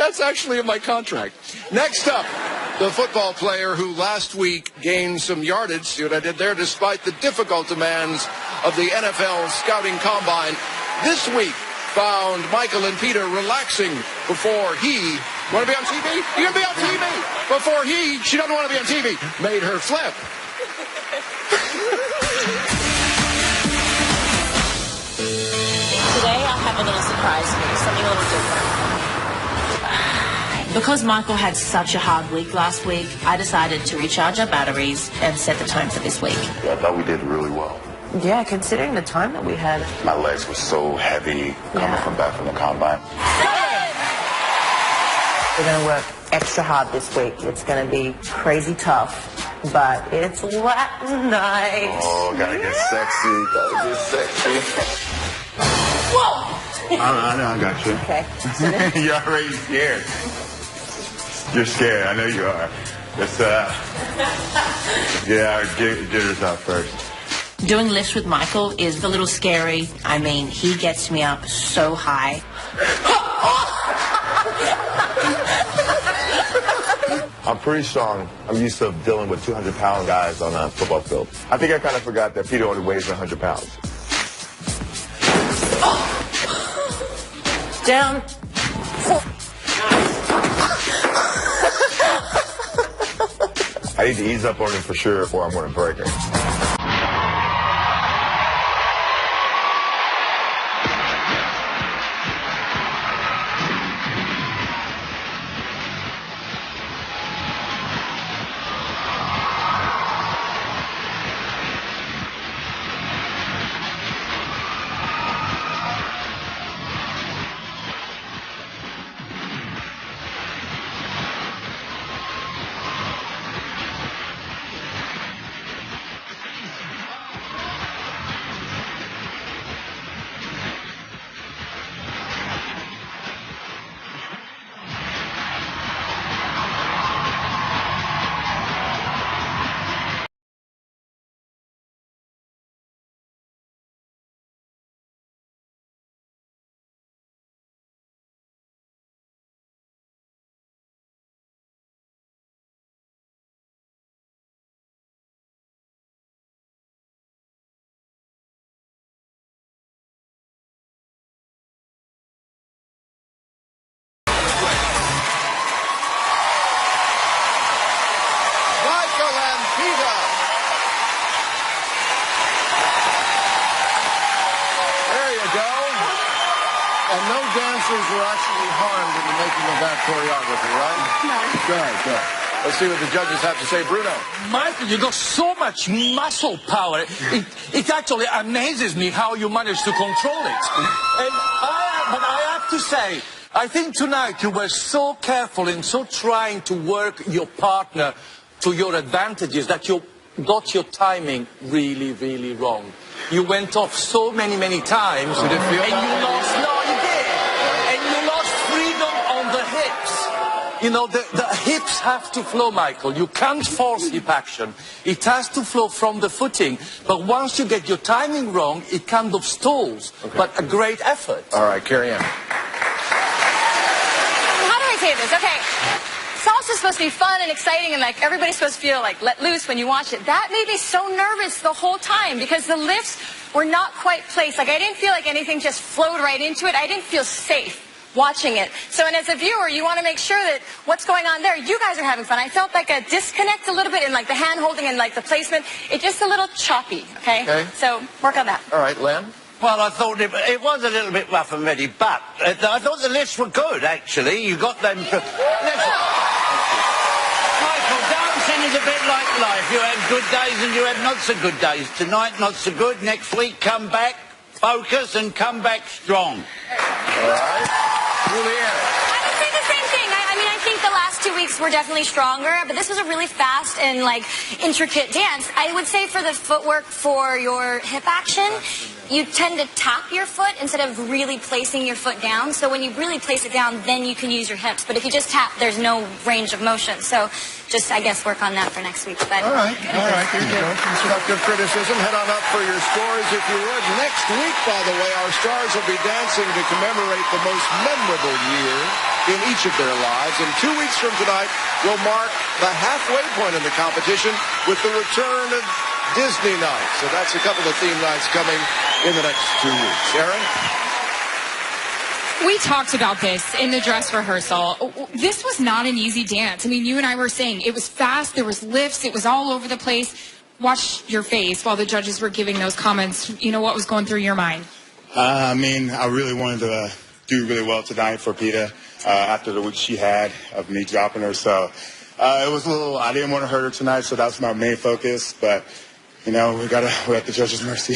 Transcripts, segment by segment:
That's actually in my contract. Next up, the football player who last week gained some yardage. See what I did there? Despite the difficult demands of the NFL scouting combine, this week found Michael and Peter relaxing before he... Want to be on TV? You going to be on TV? Before she doesn't want to be on TV, made her flip. Today I have a little surprise for you, something a little different. Because Michael had such a hard week last week, I decided to recharge our batteries and set the tone for this week. Yeah, I thought we did really well. Yeah, considering the time that we had. My legs were so heavy coming from back from the combine. We're going to work extra hard this week. It's going to be crazy tough, but it's Latin night. Oh, gotta get sexy. Gotta get sexy. Whoa! I got you. Okay. You're already scared. You're scared. I know you are. Let's get our jitters out first. Doing lifts with Michael is a little scary. I mean, he gets me up so high. I'm pretty strong. I'm used to dealing with 200-pound guys on a football field. I think I kind of forgot that Peter only weighs 100 pounds. Down. I need to ease up on him for sure before I'm going to break him. Were actually harmed in the making of that choreography, right? No. Good. Let's see what the judges have to say. Bruno. Michael, you got so much muscle power. It actually amazes me how you manage to control it. But I have to say, I think tonight you were so careful and so trying to work your partner to your advantages that you got your timing really, really wrong. You went off so many times. You didn't feel and that? You lost. No, you did. And you lost freedom on the hips. You know, the hips have to flow, Michael. You can't force hip action. It has to flow from the footing. But once you get your timing wrong, it kind of stalls. Okay. But a great effort. All right, carry on. How do I say this? Okay. Salsa's supposed to be fun and exciting and like everybody's supposed to feel like let loose when you watch it. That made me so nervous the whole time because the lifts were not quite placed. Like I didn't feel like anything just flowed right into it. I didn't feel safe watching it. So, and as a viewer, you want to make sure that what's going on there, you guys are having fun. I felt like a disconnect a little bit in like the hand holding and like the placement. It's just a little choppy, okay? So, work on that. All right, Len? Well, I thought it was a little bit rough and ready, but I thought the lifts were good, actually. You got them to... Michael, dancing is a bit like life. You have good days and you have not so good days. Tonight, not so good. Next week, come back, focus, and come back strong. All right. Julianne. I would say the same thing. I mean, I think the last 2 weeks were definitely stronger, but this was a really fast and, like, intricate dance. I would say for the footwork for your hip action, you tend to tap your foot instead of really placing your foot down. So when you really place it down, then you can use your hips. But if you just tap, there's no range of motion. So just, I guess, work on that for next week. But all right. Here you go. Constructive criticism. Head on up for your scores, if you would. Next week, by the way, our stars will be dancing to commemorate the most memorable year in each of their lives. And 2 weeks from tonight will mark the halfway point in the competition with the return of Disney night. So that's a couple of theme nights coming in the next 2 weeks. Aaron? We talked about this in the dress rehearsal. This was not an easy dance. I mean, you and I were saying it was fast, there was lifts, it was all over the place. Watch your face while the judges were giving those comments. You know, what was going through your mind? I mean, I really wanted to do really well tonight for Peta after the week she had of me dropping her. So it was a little, I didn't want to hurt her tonight, so that was my main focus. But, you know, we're at the judges' mercy.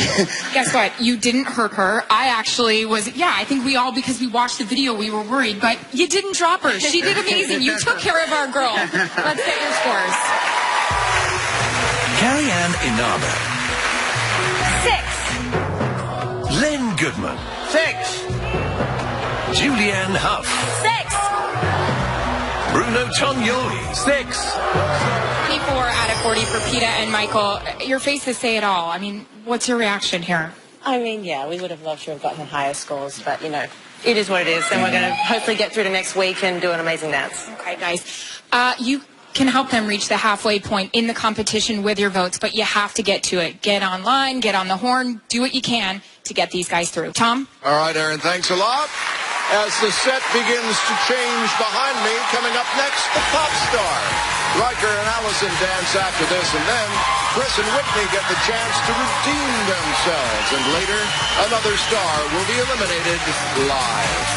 Guess what? You didn't hurt her. I actually was, I think we all, because we watched the video, we were worried. But you didn't drop her. She did amazing. You took care of our girl. Let's get your scores. Carrie-Ann Inaba. 6. Len Goodman. 6. Julianne Hough. 6. Bruno Tognoli. 6. 24 out of 40 for Peta and Michael. Your faces say it all. I mean, what's your reaction here? I mean, yeah, we would have loved to have gotten higher scores, but, you know, it is what it is, and we're going to hopefully get through to next week and do an amazing dance. Okay, guys. You can help them reach the halfway point in the competition with your votes, but you have to get to it. Get online, get on the horn, do what you can to get these guys through. Tom? All right, Aaron, thanks a lot. As the set begins to change behind me, coming up next, the pop star. Riker and Allison dance after this, and then Chris and Witney get the chance to redeem themselves. And later, another star will be eliminated live.